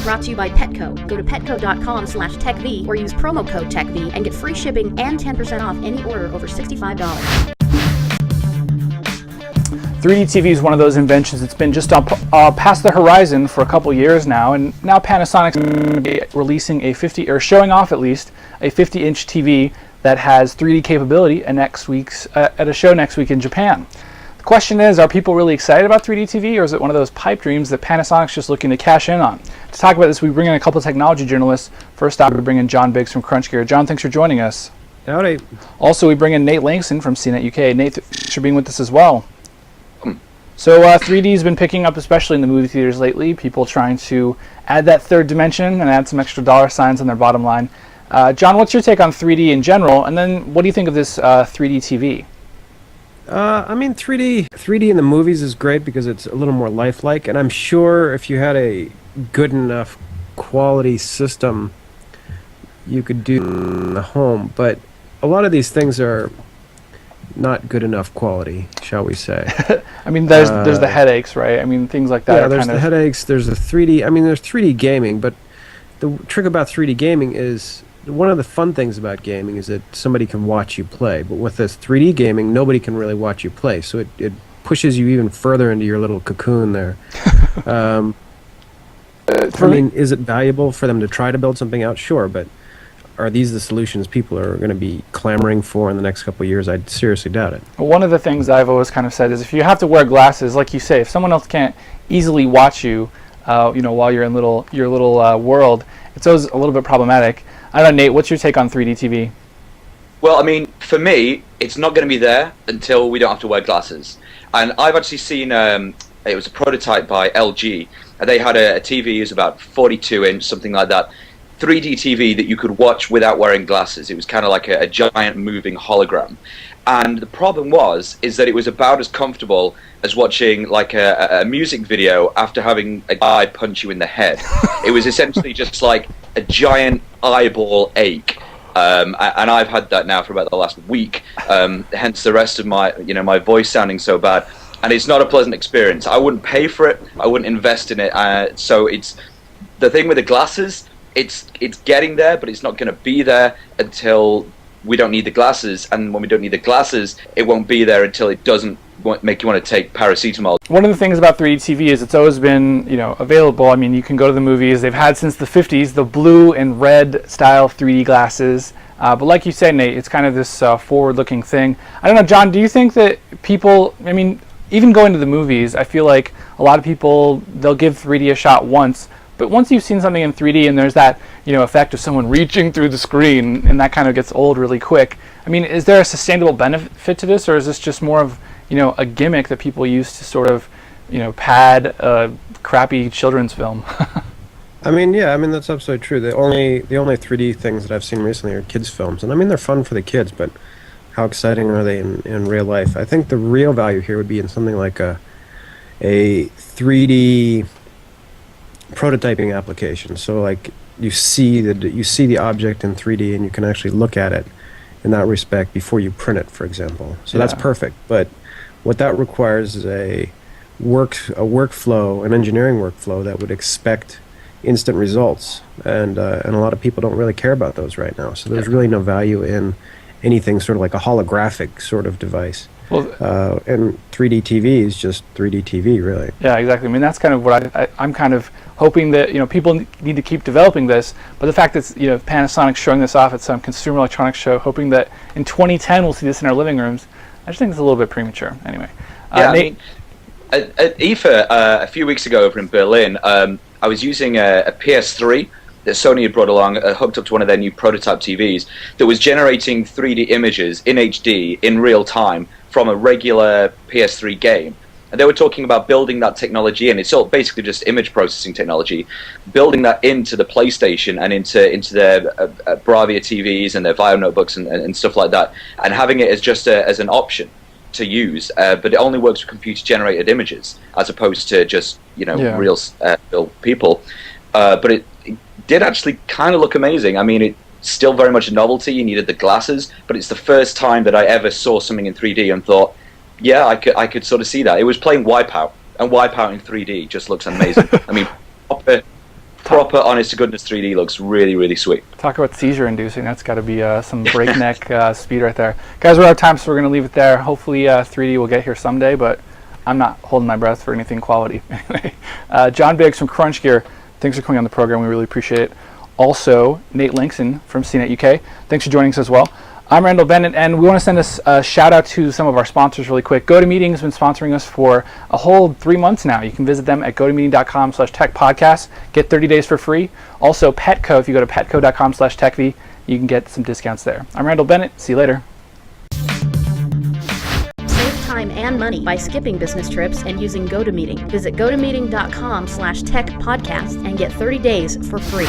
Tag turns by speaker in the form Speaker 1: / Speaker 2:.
Speaker 1: brought to you by Petco. Go to petco.com/techv or use promo code TechV and get free shipping and 10% off any order over $65.
Speaker 2: 3D TV is one of those inventions that's been just past the horizon for a couple years now, and now Panasonic's going to be releasing showing off at least, a 50-inch TV that has 3D capability at a show next week in Japan. The question is, are people really excited about 3D TV, or is it one of those pipe dreams that Panasonic's just looking to cash in on? To talk about this, we bring in a couple of technology journalists. First up, we bring in John Biggs from CrunchGear. John, thanks for joining us.
Speaker 3: Howdy.
Speaker 2: Also, we bring in Nate Lanxon from CNET UK. Nate, thanks for being with us as well. So 3D has been picking up, especially in the movie theaters lately. People trying to add that third dimension and add some extra dollar signs on their bottom line. John, what's your take on 3D in general? And then what do you think of this 3D TV?
Speaker 3: I mean, 3D in the movies is great because it's a little more lifelike. And I'm sure if you had a good enough quality system, you could do it in the home. But a lot of these things are not good enough quality, shall we say.
Speaker 2: I mean, there's the headaches, right? I mean, things like that.
Speaker 3: Yeah, there's the headaches, there's the 3D. I mean, there's 3D gaming, but the trick about 3D gaming is, one of the fun things about gaming is that somebody can watch you play. But with this 3D gaming, nobody can really watch you play. So it pushes you even further into your little cocoon there. I mean, is it valuable for them to try to build something out? Sure, but are these the solutions people are going to be clamoring for in the next couple of years? I seriously doubt it.
Speaker 2: Well, one of the things I've always kind of said is if you have to wear glasses, like you say, if someone else can't easily watch you, while you're in your little world, it's always a little bit problematic. I don't know, Nate, what's your take on 3D TV?
Speaker 4: Well, I mean, for me, it's not going to be there until we don't have to wear glasses. And I've actually seen, it was a prototype by LG. They had a TV, it was about 42-inch, something like that. 3D TV that you could watch without wearing glasses. It was kind of like a giant moving hologram. And the problem is that it was about as comfortable as watching like a music video after having a guy punch you in the head. It was essentially just like a giant eyeball ache. And I've had that now for about the last week, hence the rest of my voice sounding so bad. And it's not a pleasant experience. I wouldn't pay for it. I wouldn't invest in it. So it's the thing with the glasses. It's getting there, but it's not going to be there until we don't need the glasses. And when we don't need the glasses, it won't be there until it doesn't make you want to take paracetamol.
Speaker 2: One of the things about 3D TV is it's always been, available. I mean, you can go to the movies. They've had since the 50s the blue and red style 3D glasses. But like you said, Nate, it's kind of this forward-looking thing. I don't know, John, do you think that people, I mean, even going to the movies, I feel like a lot of people, they'll give 3D a shot once. But once you've seen something in 3D and there's that, effect of someone reaching through the screen and that kind of gets old really quick, I mean, is there a sustainable benefit to this, or is this just more of, a gimmick that people use to sort of, pad a crappy children's film?
Speaker 3: I mean, yeah, that's absolutely true. The only 3D things that I've seen recently are kids' films, and I mean, they're fun for the kids, but how exciting are they in real life? I think the real value here would be in something like a 3D prototyping application. So like you see the object in 3D and you can actually look at it in that respect before you print it, for example. So that's perfect. But what that requires is a workflow, an engineering workflow that would expect instant results, and a lot of people don't really care about those right now. So there's really no value in anything sort of like a holographic sort of device. Well, and 3D TV is just 3D TV, really.
Speaker 2: Yeah, exactly. I mean, that's kind of what I'm kind of hoping that people need to keep developing this. But the fact that Panasonic's showing this off at some consumer electronics show, hoping that in 2010 we'll see this in our living rooms, I just think it's a little bit premature. Anyway,
Speaker 4: Nate, at IFA a few weeks ago over in Berlin, I was using a PS3 that Sony had brought along, hooked up to one of their new prototype TVs that was generating 3D images in HD in real time from a regular PS3 game. And they were talking about building that technology in. It's all basically just image processing technology, building that into the PlayStation and into their Bravia TVs and their Vio notebooks and stuff like that, and having it as just as an option to use. But it only works with computer-generated images as opposed to just real people. But it did actually kind of look amazing. I mean, it's still very much a novelty. You needed the glasses, but it's the first time that I ever saw something in 3D and thought, yeah, I could sort of see that. It was playing Wipeout, and Wipeout in 3D just looks amazing. I mean, proper, honest to goodness 3D looks really, really sweet.
Speaker 2: Talk about seizure inducing. That's got to be some breakneck speed right there. Guys, we're out of time, so we're going to leave it there. Hopefully 3D will get here someday, but I'm not holding my breath for anything quality. Anyway, John Biggs from CrunchGear, thanks for coming on the program. We really appreciate it. Also, Nate Lanxon from CNET UK, thanks for joining us as well. I'm Randall Bennett, and we want to send a shout out to some of our sponsors really quick. GoToMeeting has been sponsoring us for a whole 3 months now. You can visit them at gotomeeting.com/techpodcast. Get 30 days for free. Also, Petco, if you go to petco.com/techv, you can get some discounts there. I'm Randall Bennett. See you later.
Speaker 1: Save time and money by skipping business trips and using GoToMeeting. Visit gotomeeting.com/techpodcast and get 30 days for free.